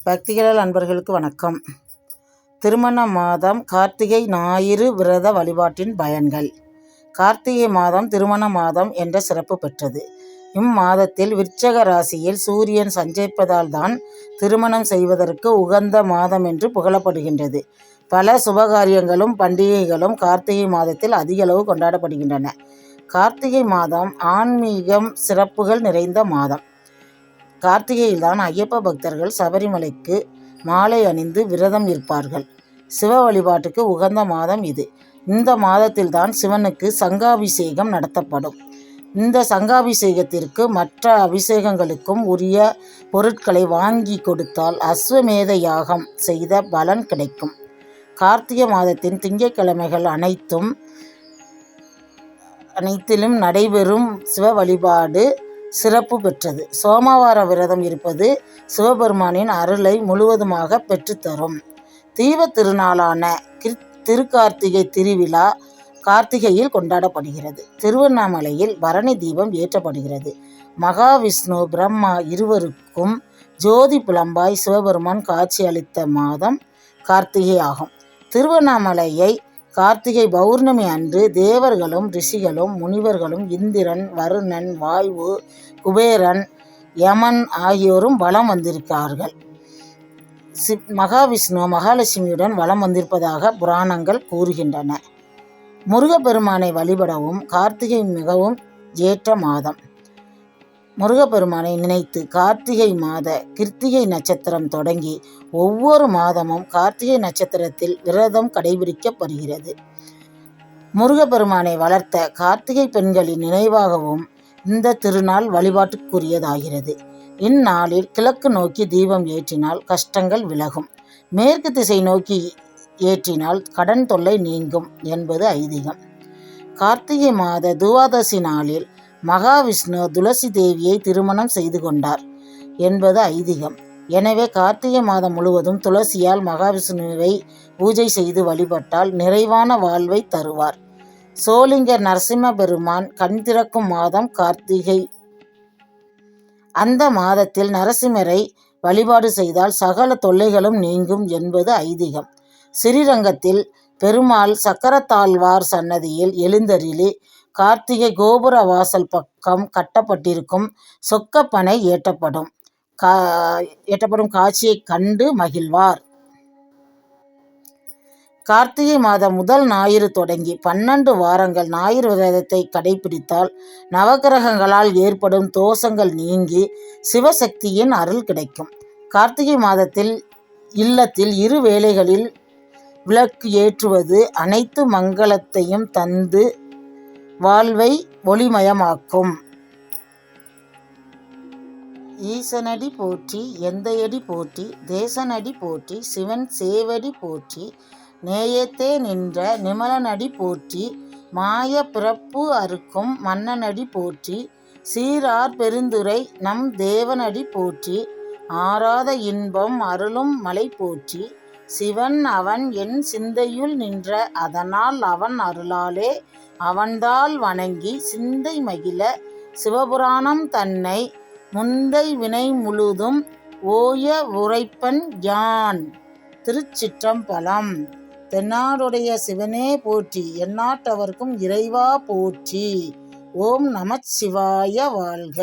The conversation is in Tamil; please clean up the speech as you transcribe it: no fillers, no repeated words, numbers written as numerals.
பக்திகள் அன்பர்களுக்கு வணக்கம். திருமண மாதம் கார்த்திகை ஞாயிறு விரத வழிபாட்டின் பயன்கள். கார்த்திகை மாதம் திருமண மாதம் என்ற சிறப்பு பெற்றது. இம்மாதத்தில் விருச்சிக ராசியில் சூரியன் சஞ்சரிப்பதால் தான் திருமணம் செய்வதற்கு உகந்த மாதம் என்று புகழப்படுகின்றது. பல சுபகாரியங்களும் பண்டிகைகளும் கார்த்திகை மாதத்தில் அதிகளவு கொண்டாடப்படுகின்றன. கார்த்திகை மாதம் ஆன்மீகம் சிறப்புகள் நிறைந்த மாதம். கார்த்திகையில்தான் ஐயப்ப பக்தர்கள் சபரிமலைக்கு மாலை அணிந்து விரதம் இருப்பார்கள். சிவ வழிபாட்டுக்கு உகந்த மாதம் இது. இந்த மாதத்தில்தான் சிவனுக்கு சங்காபிஷேகம் நடத்தப்படும். இந்த சங்காபிஷேகத்திற்கு மற்ற அபிஷேகங்களுக்கும் உரிய பொருட்களை வாங்கி கொடுத்தால் அஸ்வமேத யாகம் செய்த பலன் கிடைக்கும். கார்த்திகை மாதத்தின் திங்கட்கிழமைகள் அனைத்திலும் நடைபெறும் சிவ வழிபாடு சிறப்பு பெற்றது. சோமவார விரதம் இருப்பது சிவபெருமானின் அருளை முழுவதுமாக பெற்றுத்தரும். தீப திருநாளான திருக்கார்த்திகை திருவிழா கார்த்திகையில் கொண்டாடப்படுகிறது. திருவண்ணாமலையில் பரணி தீபம் ஏற்றப்படுகிறது. மகாவிஷ்ணு பிரம்மா இருவருக்கும் ஜோதி புலம்பாய் சிவபெருமான் காட்சி அளித்த மாதம் கார்த்திகை ஆகும். திருவண்ணாமலையை கார்த்திகை பௌர்ணமி அன்று தேவர்களும் ரிஷிகளும் முனிவர்களும் இந்திரன், வருணன், வாயு, குபேரன், யமன் ஆகியோரும் வலம் வந்திருக்கிறார்கள். மகாவிஷ்ணு மகாலட்சுமியுடன் வலம் வந்திருப்பதாக புராணங்கள் கூறுகின்றன. முருகப்பெருமானை வழிபடவும் கார்த்திகை மிகவும் ஏற்ற மாதம். முருகப்பெருமானை நினைத்து கார்த்திகை மாத கிருத்திகை நட்சத்திரம் தொடங்கி ஒவ்வொரு மாதமும் கார்த்திகை நட்சத்திரத்தில் விரதம் கடைபிடிக்கப்படுகிறது. முருகப்பெருமானை வளர்த்த கார்த்திகை பெண்களின் நினைவாகவும் இந்த திருநாள் வழிபாட்டுக்குரியதாகிறது. இந்நாளில் கிழக்கு நோக்கி தீபம் ஏற்றினால் கஷ்டங்கள் விலகும். மேற்கு திசை நோக்கி ஏற்றினால் கடன் தொல்லை நீங்கும் என்பது ஐதீகம். கார்த்திகை மாத துவாதசி நாளில் மகாவிஷ்ணு துளசி தேவியை திருமணம் செய்து கொண்டார் என்பது ஐதீகம். எனவே கார்த்திகை மாதம் முழுவதும் துளசியால் மகாவிஷ்ணுவை பூஜை செய்து வழிபட்டால் நிறைவான வாழ்வை தருவார். சோளிங்கர் நரசிம்ம பெருமான் கண் திறக்கும் மாதம் கார்த்திகை. அந்த மாதத்தில் நரசிம்மரை வழிபாடு செய்தால் சகல தொல்லைகளும் நீங்கும் என்பது ஐதீகம். ஸ்ரீரங்கத்தில் பெருமாள் சக்கரத்தாழ்வார் சன்னதியில் எழுந்தருளி கார்த்திகை கோபுர வாசல் பக்கம் கட்டப்பட்டிருக்கும் சொக்கப்பனை ஏற்றப்படும் காட்சியை கண்டு மகிழ்வார். கார்த்திகை மாதம் முதல் ஞாயிறு தொடங்கி 12 வாரங்கள் ஞாயிறு விரதத்தை கடைபிடித்தால் நவகிரகங்களால் ஏற்படும் தோஷங்கள் நீங்கி சிவசக்தியின் அருள் கிடைக்கும். கார்த்திகை மாதத்தில் இல்லத்தில் 2 வேளைகளில் விளக்கு ஏற்றுவது அனைத்து மங்களத்தையும் தந்து வாழ்வை ஒளிமயமாக்கும். ஈசனடி போற்றி, எந்தையடி போற்றி, தேசனடி போற்றி, சிவன் சேவடி போற்றி, நேயத்தே நின்ற நிமலனடி போற்றி, மாய பிறப்பு அறுக்கும் மன்னனடி போற்றி, சீரார் பெருந்துரை நம் தேவனடி போற்றி, ஆராத இன்பம் அருளும் மலை போற்றி, சிவன் அவன் என் சிந்தையுள் நின்ற அதனால் அவன் அருளாலே அவன்தாள் வணங்கி சிந்தை மகிழ சிவபுராணம் தன்னை முந்தை வினை முழுதும் ஓய உரைப்பன் யான். திருச்சிற்றம்பலம். தென்னாடுடைய சிவனே போற்றி, எந்நாட்டவர்க்கும் இறைவா போற்றி. ஓம் நமச்சிவாய வாழ்க.